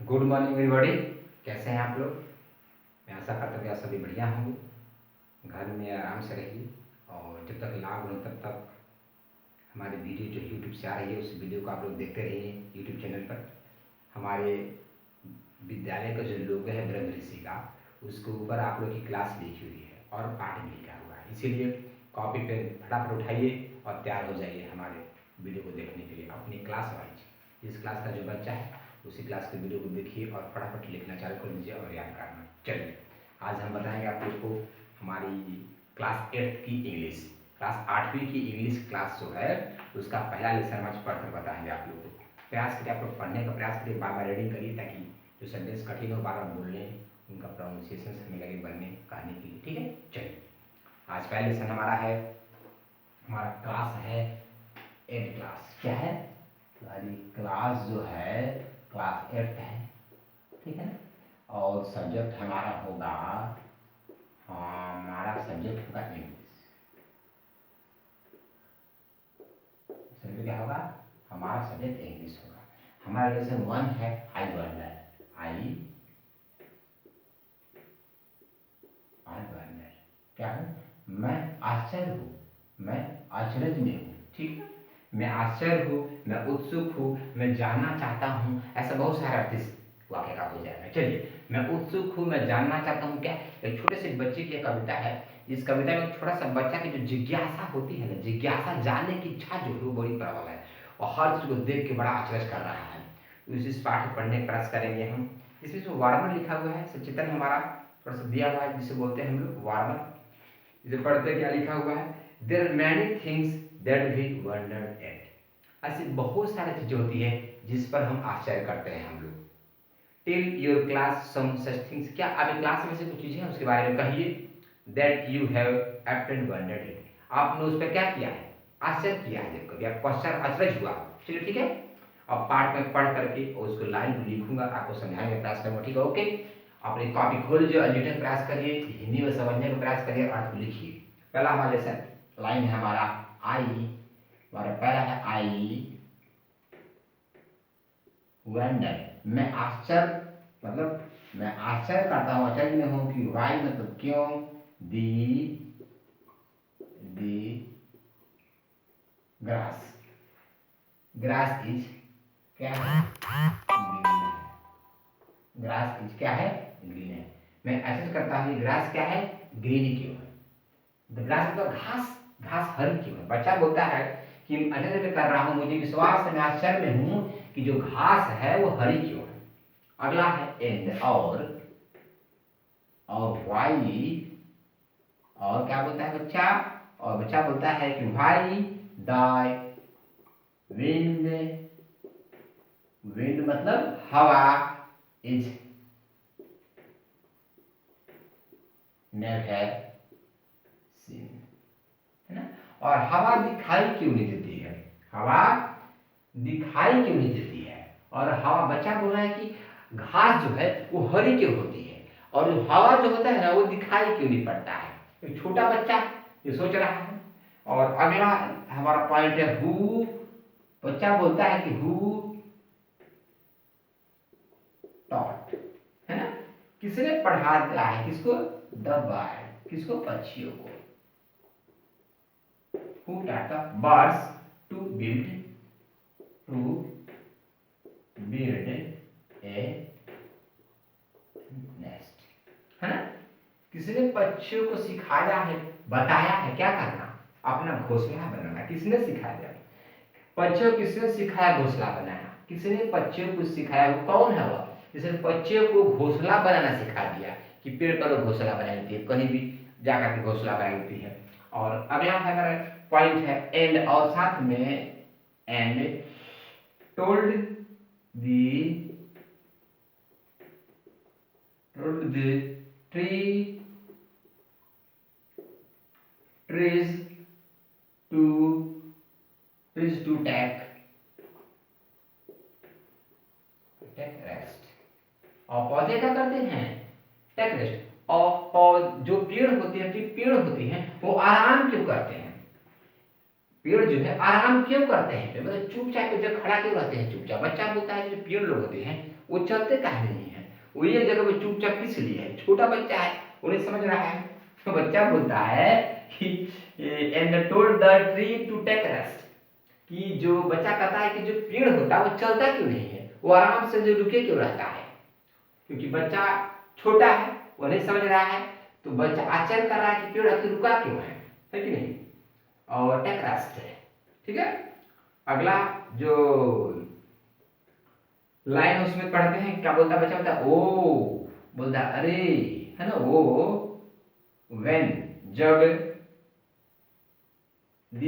Good morning everybody. कैसे हैं आप लोग? मैं आशा करता हूँ कि आप सभी बढ़िया होंगे, घर में आराम से रहिए और जब तक लॉकडाउन तब तक हमारी वीडियो जो यूट्यूब से आ रही है उस वीडियो को आप लोग देखते रहिए यूट्यूब चैनल पर। हमारे विद्यालय का जो लोगो है ब्रह्म ऋषि का, उसके ऊपर आप लोग की क्लास लिखी हुई है और पाठ भी लिखा हुआ है, इसीलिए कॉपी पेन फटाफट उठाइए और तैयार हो जाइए हमारे वीडियो को देखने के लिए। अपनी क्लास वाइज जिस क्लास का जो बच्चा है उसी क्लास के वीडियो को देखिए और फटाफट लिखना चालू कर दीजिए और याद करना। चलिए, आज हम बताएंगे आप लोग को हमारी क्लास 8th की इंग्लिश, क्लास 8वीं की इंग्लिश क्लास जो है उसका पहला लेसन आज पढ़कर बताएंगे आप लोग को। प्रयास करिए, आप लोग पढ़ने का प्रयास करिए, बार बार रीडिंग करिए ताकि जो सेंटेंस कठिन हो बार बार बोलने उनका प्रोनाउंसिएशन हमें लगे बनने कहने के लिए। ठीक है, चलिए आज पहला लेसन हमारा है, हमारा क्लास है 8 क्लास। क्या है? हमारी क्लास जो है क्लास 8 है, ठीक है। और सब्जेक्ट हमारा होगा, हमारा सब्जेक्ट होगा इंग्लिश। सब्जेक्ट क्या होगा? हमारा सब्जेक्ट इंग्लिश होगा। हमारा लेसन 1 है आई वर्नर। आई वर्नर क्या है? मैं आश्चर्य हूँ, मैं आश्चर्य में हूँ, ठीक है। मैं आश्चर्य हूँ, मैं उत्सुक हूँ, मैं जानना चाहता हूँ, ऐसा बहुत सारे अर्थ इस वाक्य का हो जाएगा। चलिए, मैं उत्सुक हूँ, मैं जानना चाहता हूँ। क्या? एक छोटे से बच्चे की कविता है। इस कविता में छोटा सा बच्चा की जो जिज्ञासा होती है ना, जिज्ञासा जानने की इच्छा जो है वो बड़ी प्रबल है और हर चीज को देख के बड़ा आश्चर्य कर रहा है। तो इस पाठ को पढ़ने का प्रयास करेंगे हम। इसमें जो वार्मर लिखा हुआ है सचेतन हमारा थोड़ा सा दिया हुआ है जिसे बोलते हैं हम लोग वार्मर। इसे पढ़ते क्या लिखा हुआ है? There are many things that we wonder at. ऐसी बहुत सारी चीजें होती है जिस पर हम आश्चर्य करते हैं हम लोग। Tell your class some such things. क्या आपकी क्लास में से कुछ चीजें हैं उसके बारे में कहिए। That you have often wondered it. आपने उस पर क्या किया है? आश्चर्य किया है। जब कभी आपको आश्चर्य हुआ। चलिए ठीक है, अब पाठ में पढ़ करके और उसको लाइन में लिखूंगा, आपको समझाने का प्रयास करूंगा, ठीक है। ओके, अपनी कॉपी खोल लीजिए और लिखने का प्रयास करिए, हिंदी में समझने का प्रयास करिए, अर्थ लिखिए। पहला हमारा लेसन लाइन है हमारा आई, हमारा पहला है आई वंडर। मैं आश्चर्य मतलब मैं आश्चर्य करता हूँ, आश्चर्य में हूँ कि वाई मतलब क्यों, दी ग्रास, ग्रास इज क्या है? ग्रीन है। ग्रास इज क्या है? ग्रीन है। मैं ऐसे करता हूँ ग्रास क्या है? ग्रीन क्यों है? ग्रास मतलब घास, घास हरी क्यों है? बच्चा बोलता है कि आश्चर्य कर रहा हूँ, मुझे विश्वास है, मैं आश्चर्य में हूँ कि जो घास है वो हरी क्यों है। अगला है एंड, और वाई, और क्या बोलता है बच्चा? और बच्चा बोलता है कि वाई द विंड, विंड मतलब हवा, इज नेवर सीन, है ना। और हवा दिखाई क्यों नहीं देती है? हवा दिखाई क्यों नहीं देती है? और हवा, बच्चा बोल रहा है कि घास जो है वो हरी क्यों होती है और जो हवा जो होता है ना वो दिखाई क्यों नहीं पड़ता है? एक छोटा बच्चा ये सोच रहा है। और अगला हमारा पॉइंट है हु। बच्चा बोलता है कि हु टॉट, है ना। किसने पढ़ा दिया है? किसको? The bird. किसको? पक्षियों को। Who taught the birds to build a nest, है ना। किसने पक्षियों को सिखाया है, बताया है क्या करना? अपना घोंसला बनाना। किसने सिखाया? पक्षियों किसने सिखाया घोंसला बनाना? किसने पक्षियों को सिखाया? वो कौन है? वह जिसने पक्षियों को घोंसला बनाना सिखा दिया कि पेड़ पर घोंसला बना लेती है, कहीं भी जाकर के घोंसला बना लेती है। और अगला हमारा पॉइंट है एंड, और साथ में and told the tree trees to take rest। और पौधे क्या करते हैं? Take rest. और जो पेड़ होते हैं, पेड़ होते हैं वो आराम क्यों करते हैं? पेड़ जो है आराम क्यों करते हैं, मतलब चुपचाप एक जगह खड़ा क्यों रहते हैं चुपचाप। बच्चा बोलता है जो पेड़ लोग होते हैं वो चलते काहे नहीं है, वो एक जगह पे चुपचाप किस लिए है, छोटा बच्चा है वो नहीं समझ रहा है। तो बच्चा बोलता है कि and told the tree to take rest, कि जो बच्चा कहता है कि जो पेड़ होता है वो चलता क्यों नहीं है, वो आराम से जो रुके क्यों रहता है, क्योंकि बच्चा छोटा है वो नहीं समझ रहा है। तो बच्चा आश्चर्य कर रहा है कि पेड़ आखिर रुका क्यों है कि नहीं, और टेक रेस्ट है। ठीक है, अगला जो लाइन है उसमें पढ़ते हैं, क्या बोलता है बच्चा, बोलता है ओ, बोलता है अरे, है ना, वो व्हेन, जब the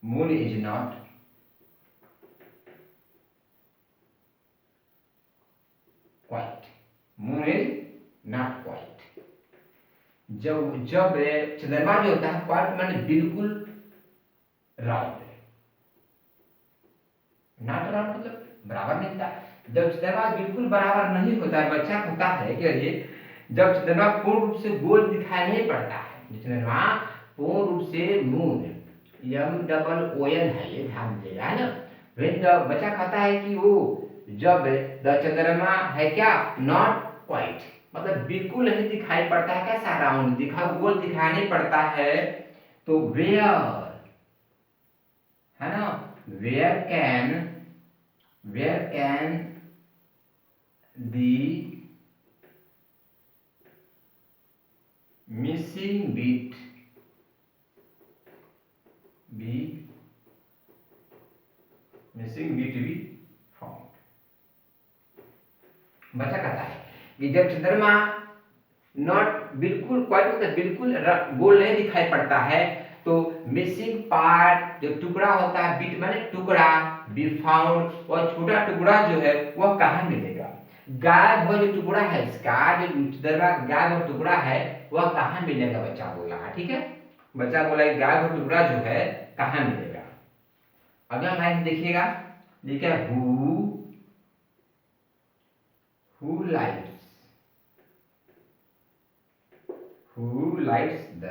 moon is not quite, moon is not quite, जब जब चंद्रमा जो होता है क्वाइट माने बिल्कुल राउंड, नॉट राउंड मतलब बराबर नहीं होता। जब चंद्रमा बिल्कुल बराबर नहीं होता है, बच्चा होता है कि अरे जब चंद्रमा पूर्ण रूप से गोल दिखाई नहीं पड़ता है, चंद्रमा पूर्ण रूप से मून, यम डबल ओ एन है, ये ध्यान देगा, है ना। फिर जब बच्चा कहता है कि वो जब द चंद्रमा है क्या, नॉट क्वाइट, मतलब बिल्कुल नहीं दिखाई पड़ता है, कैसा राउंड दिखा, गोल दिखाई नहीं पड़ता है, तो वेयर, है ना, where can the missing bit be found। बच्चा कहता है कि जब चंद्रमा नॉट बिल्कुल क्वाइट मतलब बिल्कुल गोल नहीं दिखाई पड़ता है, तो मिसिंग पार्ट जो टुकड़ा होता है, बिट माने टुकड़ा, बी फाउंड, और छोटा टुकड़ा जो है वह कहाँ मिलेगा, गायब हुआ जो टुकड़ा है इसका, जो चंद्रमा गायब हुआ टुकड़ा है वह कहाँ मिलेगा, बच्चा बोल रहा है। ठीक है, बच्चा बोला गायब हुआ टुकड़ा जो है कहाँ मिलेगा। अगला लाइन देखिएगा, देखिए who lights the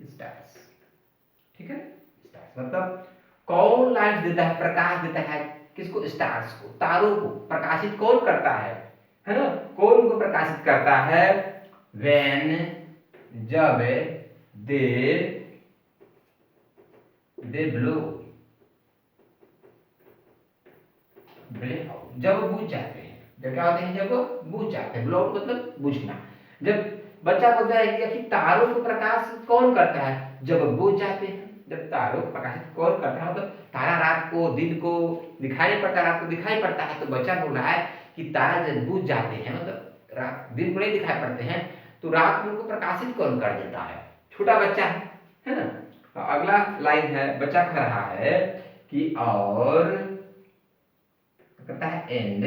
stars। ठीक है, स्टार्स मतलब कौन लाइट देता है, प्रकाश देता है किसको, स्टार्स को, तारों को प्रकाशित कौन करता है ना, कौन को प्रकाशित करता है, व्हेन, जब दे ब्लो आउट, जब बुझ जाते हैं, जब क्या होते हैं, जब बुझ जाते हैं, ब्लो आउट मतलब बुझना। जब बच्चा बोलता है कि तारों को प्रकाश कौन करता है, जब बुझ जाते हैं, जब तारों को प्रकाशित कौन करता है, मतलब तारा रात को दिन को दिखाई नहीं पड़ता, रात को दिखाई पड़ता है, तो बच्चा बोल रहा है कि तारा जब बुझ जाते हैं, मतलब रात दिन को नहीं दिखाई पड़ते हैं, तो रात में उनको प्रकाशित कौन कर देता है, छोटा बच्चा है ना। तो अगला लाइन है, बच्चा कह रहा है कि और कहता है एंड,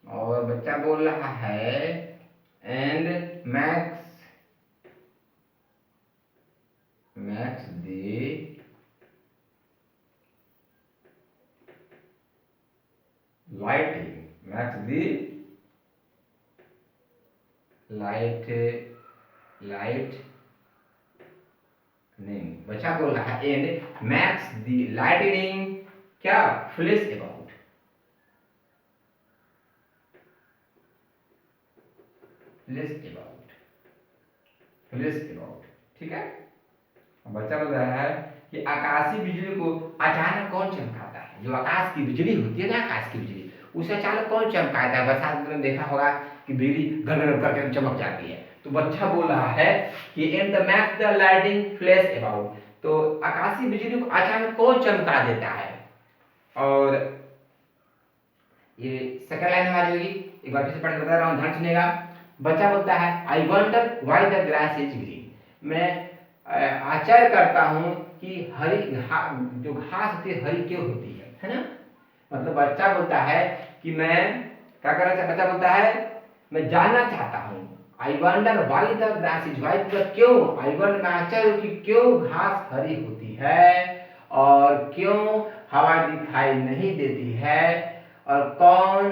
और बच्चा बोल रहा है एंड मैक्स द लाइट नहीं, बच्चा बोल रहा है एंड मैक्स द लाइटनिंग क्या, फ्लैश अबाउट, ठीक है। बच्चा बोल रहा है कि आकाशीय बिजली को अचानक कौन चमकाता है, जो आकाश की बिजली होती है ना, आकाश की बिजली उसे अचानक कौन चमकाता है, बरसात में देखा होगा कि बिजली गड़गड़ करके चमक जाती है। तो बच्चा बोल रहा है कि in the max the lightning flash about, तो आकाशीय बिजली को अचानक कौन चमका देता है। और ये सेकंड लाइन हमारी होगी, एक बार फिर से पढ़ के बता रहा हूँ, ध्यान सुनिएगा। बच्चा बोलता है I wonder why the grass is green, मैं आश्चर्य करता हूँ कि हरी जो घास होती है हरी क्यों होती है ना। मतलब बच्चा बोलता है कि मैं क्या करना चाहता, बच्चा बोलता है मैं जानना चाहता हूँ, I wonder why the grass is white, मतलब क्यों, आई वंडर मैं आश्चर्य कि क्यों घास हरी होती है, और क्यों हवा दिखाई नहीं देती है, और कौन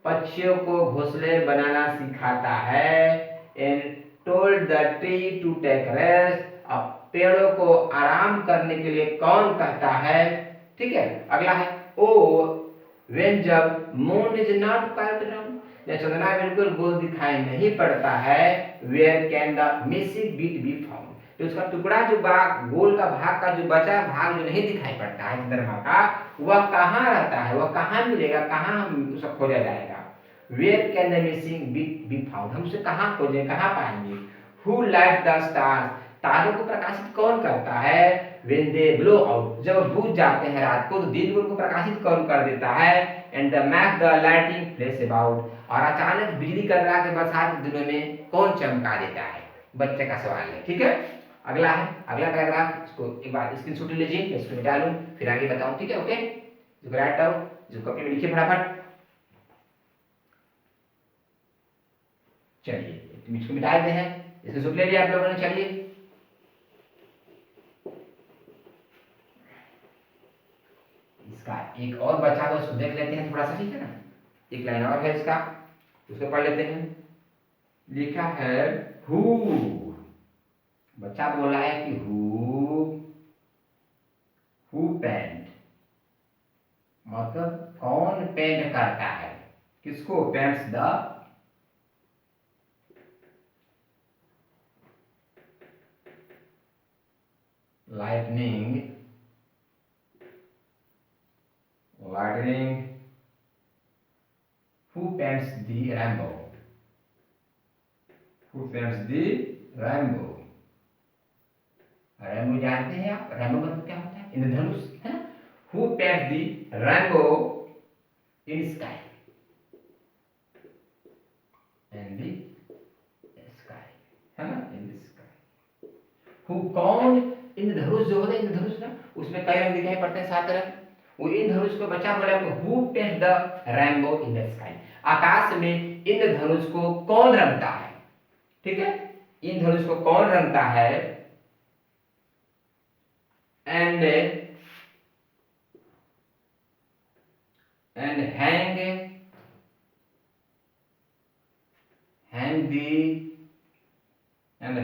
पक्षियों को घोंसले बनाना सिखाता है, and told the tree to take rest. अब पेड़ों को आराम करने के लिए कौन कहता है? ठीक है, अगला है ओ व्हेन जब moon is not quite round, जब चंद्रमा बिल्कुल गोल दिखाई नहीं पड़ता है, where can the missing bit be found, तो उसका टुकड़ा जो भाग, गोल का भाग का जो बचा भाग जो नहीं दिखाई पड़ता है चंद्रमा का, वह कहाँ रहता है, वह कहाँ मिलेगा, कहाँ हम उसे खोजा जाएगा? Where can the missing bit be found, हम उसे कहाँ खोजें, कहाँ पाएंगे? हु लाइट द स्टार्स, तारों को प्रकाशित कौन करता है? व्हेन दे ब्लो आउट, जब बुझ जाते हैं रात को तो दिन को प्रकाशित कौन कर देता है? And the make the lightning flash about, और अचानक बिजली कड़कड़ा के बरसात के दिनों में कौन चमका देता है? बच्चे का सवाल है, ठीक है। अगला है, अगला पैराग्राफ, इसको एक बार स्क्रीनशॉट ले लीजिए, मैं इसको मिटा लूं फिर आगे बताऊं, ठीक है, ओके। जो राइट डाउन, जो कॉपी में लिखिए फटाफट। चलिए इसको मिटा देते हैं, स्क्रीनशॉट ले लिया आप लोगों ने। चलिए इसका एक और बचा तो उसको देख लेते हैं थोड़ा सा, ठीक है ना। एक लाइन और है इसका, उसको पढ़ लेते हैं। लिखा है हु, बच्चा बोला है कि हु पेंट, मतलब कौन पेंट करता है, किसको? Paints the lightning, who paints the rainbow, who paints the rainbow, rainbow जानते हैं आप? रेनबो मतलब क्या होता है? इंद्रधनुष, है ना। Who paints the rainbow in sky, in the sky, है ना, इन द स्काई। हु, कौन? इंद्रधनुष जो होता है, इंद्रधनुष ना, उसमें कई रंग दिखाई पड़ते हैं, 7 रंग। वो इंद्रधनुष को बचा बोला, who paints the rainbow in the sky, आकाश में इंद्रधनुष को कौन रंगता है? ठीक है, इंद्रधनुष को कौन रंगता है? And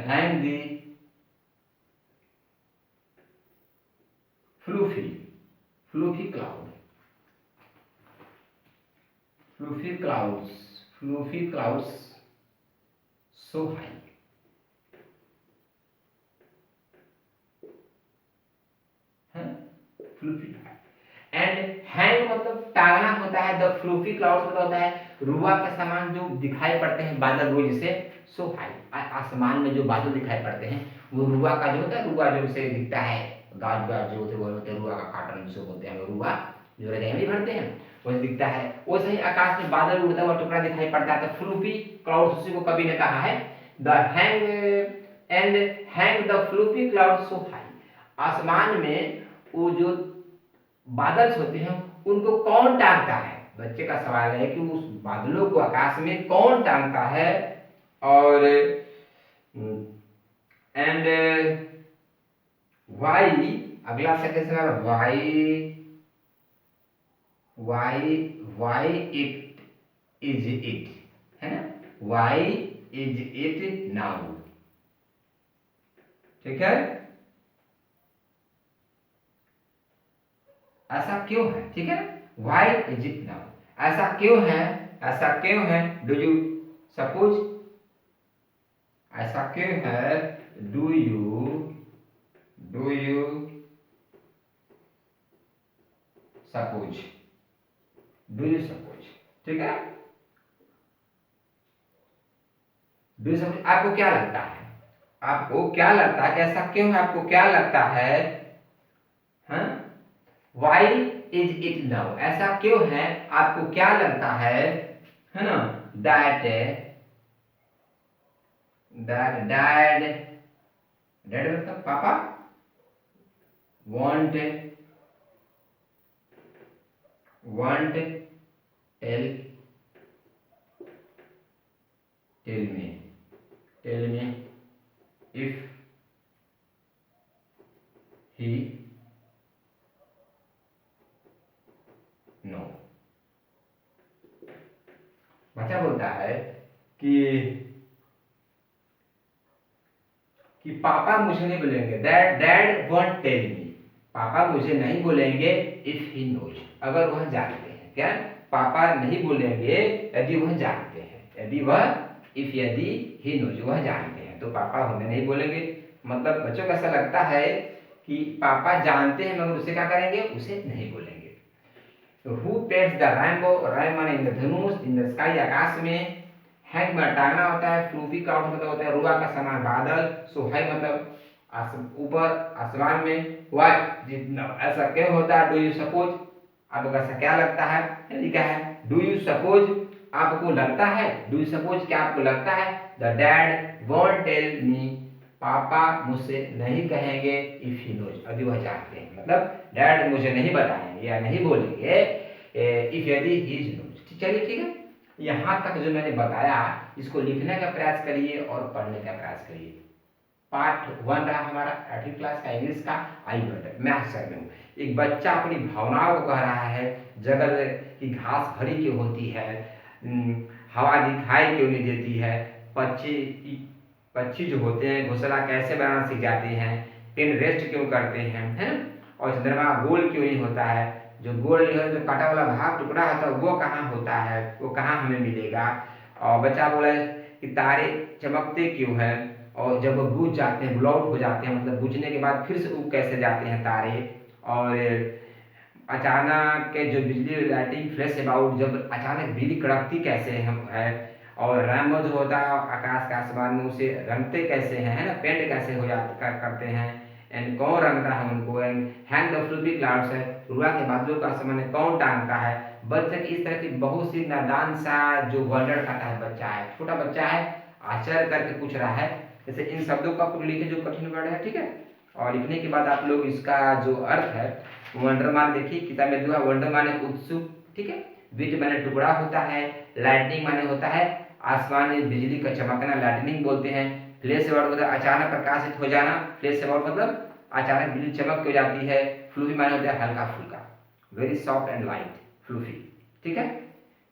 hang the fluffy clouds so high, है, फ्लूफी। एंड हैंग मतलब टांगना होता है, द फ्लूफी क्लाउड्स मतलब होता है रुआ के समान जो दिखाई पड़ते हैं बादल, वो जैसे सो हाई, आसमान में जो बादल दिखाई पड़ते हैं वो रुआ का जो होता है, रुआ जो से दिखता है, गाज गाज जो होते हैं रुआ का काटन जिसे बोलते हैं, रुआ जो रजाई में भरते हैं वैसे दिखता है। वैसे ही आकाश में बादल उड़ता हुआ टुकड़ा दिखाई पड़ता है, तो फ्लूफी क्लाउड्स उसी को कवि ने कहा है, the hang and hang the fluffy clouds so high, आसमान में वो जो बादल होते हैं उनको कौन टांगता है? बच्चे का सवाल है कि उस बादलों को आकाश में कौन टांगता है? और एंड वाई, अगला सेंटेंस है वाई इट इज इट, है ना, वाई इज इट नाउ, ठीक है, ऐसा क्यों है, ठीक है, वाई इज इट नाउ, ऐसा क्यों है, ऐसा क्यों है, डू यू सपोज, ऐसा क्यों है, do you suppose, do you suppose, ठीक है, डू यू सपोज, आपको क्या लगता है, आपको क्या लगता है, ऐसा क्यों है, आपको क्या लगता है, हाँ, वाई इज इट नाउ, ऐसा क्यों है, आपको क्या लगता है ना, दैट डैड, डैड मतलब पापा, want tell tell me if he no, बच्चा बोलता है कि कि पापा मुझे नहीं बोलेंगे, डैड वोंट टेल मी, पापा मुझे नहीं बोलेंगे इफ ही नोज, अगर वह जानते हैं। क्या? पापा नहीं बोलेंगे यदि वह जानते हैं, यदि वह यदि ही नोज, वह जानते हैं, तो पापा हमें नहीं बोलेंगे। मतलब बच्चों को ऐसा लगता है कि पापा जानते हैं मगर उसे क्या करेंगे, उसे नहीं बोलेंगे। तो who pets the rainbow, rainbow in the धनुष, इन द स्काई, आकाश में, हैंग में टांगना होता है, फ्लूफी क्लाउड मतलब होता है रुआ का समान बादल, सो है मतलब ऊपर आसमान में, व्हाट जितना, ऐसा क्यों होता है, डू यू सपोज, आपको ऐसा क्या लगता है, लिखा है डू यू सपोज, आपको लगता है, डू यू सपोज क्या आपको लगता है, the dad won't tell me, पापा मुझसे नहीं कहेंगे इफ ही नोज, यदि वह जानते हैं, मतलब डैड मुझे नहीं बताएंगे या नहीं बोलेंगे इफ यदि ही इज नोज। चलिए ठीक है, यहाँ तक जो मैंने बताया इसको लिखने का प्रयास करिए और पढ़ने का प्रयास करिए। पार्ट 1 रहा हमारा 8वीं क्लास का इंग्लिश का, आई बटन। मैं आश्चर्य में हूँ, एक बच्चा अपनी भावनाओं को कह रहा है, जगह की घास हरी क्यों होती है, हवा दिखाई क्यों नहीं देती है, पक्षी पक्षी जो होते हैं घोंसला कैसे बनाना सीख जाते हैं, पेन रेस्ट क्यों करते हैं, है ना, और चंद्रमा गोल क्यों नहीं होता है, जो गोल है जो काटा वाला भाग टुकड़ा होता है वो कहाँ होता है, वो कहाँ हमें मिलेगा। और बच्चा बोला कि तारे चमकते क्यों हैं, और जब वो बुझ जाते हैं, ब्लॉट हो जाते हैं, मतलब बुझने के बाद फिर से उग कैसे जाते हैं तारे, और अचानक के जो बिजली लाइटिंग फ्लैश अबाउट, जब अचानक बिजली कड़कती कैसे है, और रेनबो जो होता है आकाश के आसमान में उसे रंगते कैसे हैं, है ना, पेंट कैसे हो जाते करते हैं, एंड कौन रंगता है उनको, and hang the fluffy clouds है, रुआ के बादलों का आसमान में कौन टांगता है। बच्चे की इस तरह की बहुत सी नादान सा जो वर्णन करता है, बच्चा है, छोटा बच्चा है, आश्चर्य करके पूछ रहा है। जैसे इन शब्दों का लिखे जो कठिन वर्ड है, ठीक है, और लिखने के बाद आप लोग इसका जो अर्थ है वंडर मान देखिए, किताब में दिया वंडर माने उत्सुक, ठीक है, बीट माने टुकड़ा होता है, लाइटनिंग माने होता है आसमान में बिजली का चमकना, लाइटनिंग बोलते हैं, फ्लैश अबाउट मतलब अचानक प्रकाशित हो जाना, फ्लैश अबाउट मतलब अचानक बिजली चमक हो जाती है, फ्लूफी माने होता है हल्का फुल्का, वेरी सॉफ्ट एंड लाइट, फ्लूफी, ठीक है।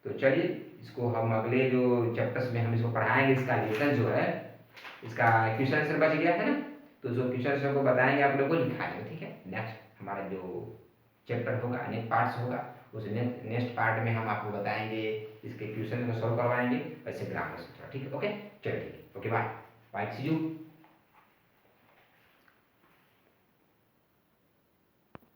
तो चलिए इसको हम अगले जो चैप्टर्स में हम इसको पढ़ाएंगे, इसका लेसन जो है, इसका क्वेश्चन आंसर बच गया है ना, तो जो क्वेश्चन आंसर को बताएंगे आप लोग को लिखाएंगे, ठीक है। नेक्स्ट हमारा जो चैप्टर होगा, नेक्स्ट पार्ट्स होगा, उस नेक्स्ट पार्ट में हम आपको बताएंगे, इसके क्वेश्चन को सॉल्व करवाएंगे, वैसे ग्रामर से थोड़ा, ठीक है, ओके, चलिए ठीक है, okay, bye bye, see you.